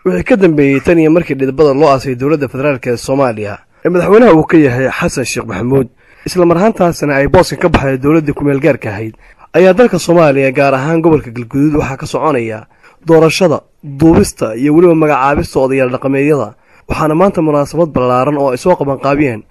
wixii ka dambeeyay tan iyo markii dhidbada loo aasay dowladda federaalka ee Soomaaliya ee madaxweynaha uu ka yahay Xasan Sheekh Maxamuud isla marhaantaasna ay booska ka baxay dowladda ku meel gaarka ahayd ayaa dalka Soomaaliya gaar ahaan gobolka Galguduud waxa ka soconaya doorashada duubista iyo waliba magacaabista odayaal dhaqameedyada waxaana maanta munaasabad ballaaran oo ay soo qaban qaabiyeen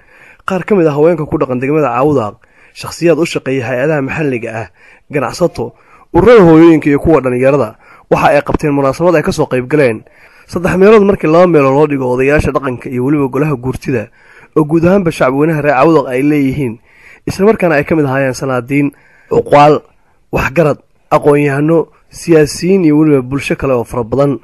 qaar ka mid ah haweenka ku dhaqan degmada Caawdaaq shakhsiyaad u shaqeeya hay'adaha maxalliga ah ganacsato ururada hooyooyinka iyo kuwa dhalinyarada waxa ay qabteen munaasabad ay ka soo qayb galeen 3 meelood markii 2 meelood loo dhigo odayaasha dhaqanka iyo waliba golaha guurtida oo guud ahaanba shacabweynaha reer Caawdaaq ay leeyihiin isla markaana ay ka mid ahaayeen sanaadiin uqaal waxgarad aqoon-yahano siyaasiyiin iyo waliba bulsho kale oo fara badan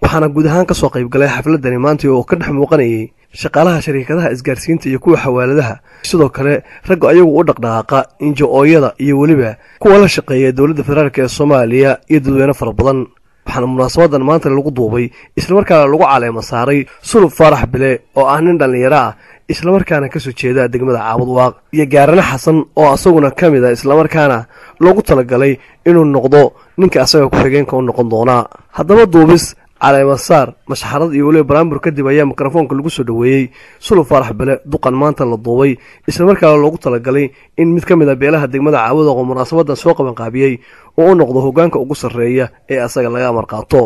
waxaana guud ahaan ka soo qayb galay xafladani maanta oo ka dhex muuqanayay shaqaalaha shirkadaha isgaarsiinta iyo kuwa xawaaladaha sidoo kale rag ayagu u dhaqdhaqaaqa NGO-yada iyo waliba kuwa la shaqeeya dowladda federaalka ee Soomaaliya iyo dadweyne fara badan waxaana munaasabadan maanta lagu duubay isla markaana lagu caleema saaray Sulub Faarax Bile oo ah nin dhalinyaro ah isla markaana ka soo jeeda degmada Caawdaaq iyo Gaarane Xasan oo asaguna kamid ah isla markaana loogu talagalay inuu noqdo ninka asaga ku xigeenka u noqon doona haddaba duubis caleema saar mashxarad iyo waliba baraambur kadib ayaa mikrofoonka lagu soo dhaweeyay Sulub Faarax Bile duqan maanta la duubay isla markaana loogu talagalay in mid kamid ah beelaha degmada Caawdaaq oo munaasabadan soo qaban qaabiyay oo uu noqdo hoggaanka ugu sareeya ee asaga laga amar qaato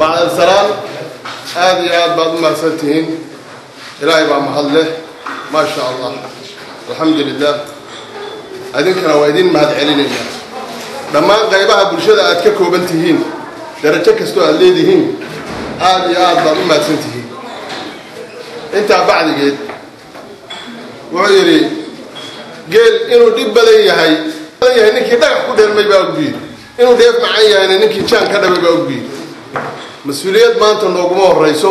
bacda salaam aad iyo aad baad u mahadsantihiin ilaahay baa mahad leh ma sha Allah alxamdulillah adinkana waa idin mahad celinayna dhammaan qaybaha bulshada aad ka kooban tihiin darajo kastoo aad leedihiin aad iyo aad baad u mahadsantihiin intaa bacdigeed wuxuu yidhi geel inuu dhib badan yahay ninkii dhagax ku dheermay baa ugu yidhi inuu dheef macaan yahayna ninkii jaan ka dhabay baa ugu yidhi mas-uuliyad maanta nooguma horrayso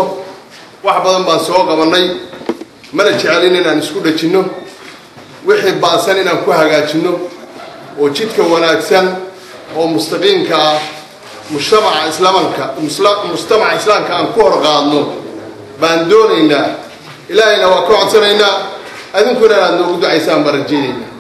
wax badan baan soo qabannay mana jecelin inaan isku dhajinno wixii baasan inaan ku hagaajinno oo jidka wanaagsan oo mustaqiimka ah mujtamaca islaamka aan ku hor qaadno baan doonaynaa ilaahayna waa ka codsanaynaa adinkuna inaad noogu ducaysaan baan rajaynaynaa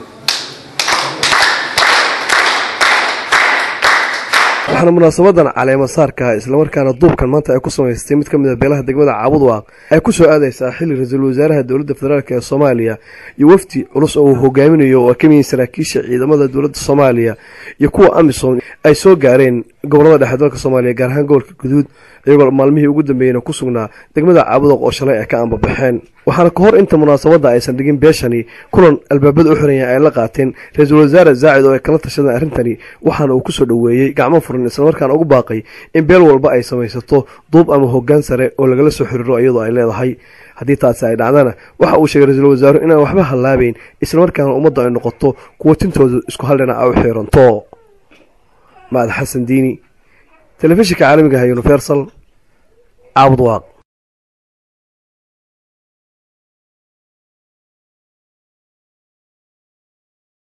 waxaana munaasabadan caleema saarka isla markaana duubkan maanta ay ku samaystay mid ka mid ah beelaha degmada Caawdaaq ay ku soo aadaysaa xilli ra'iisul wasaaraha dowladda federaalka ee Soomaaliya iyo wafdi culus oo hogaaminayo oo ka mid ah saraakiisha ciidamada dowladda Soomaaliya iyo kuwa AMISOM ay soo gaareen gobolada dhexe dalka Soomaaliya gaar ahaan gobolka Galguduud iyagoo maalmihii ugu dambeeyayna ku sugnaa degmada Caawdaaq oo shalay ay ka ambabaxeen waxaana ka hor inta munaasabada aysan dhigin beeshani kulan albaabada u xiran yahay ay la qaateen ra'iisul wasaare Zaacid oo ay kala tashadeen arrintani waxaana uu ku soo dhaweeyay gacmo furan isla markaana ugu baaqay in beel walba ay samaysato duub ama hoggaan sare oo lagala soo xiriiro iyadoo ay leedahay haddii taasi ay dhacdana waxa uu sheegay ra'iisul wasaaruhu inaan waxba halaabeyn isla markaana ummadda ay noqoto kuwa tintooda isku hal dhinac u xiranto Maad Xasan Diini telefishinka caalamiga ah Universal Caawdaaq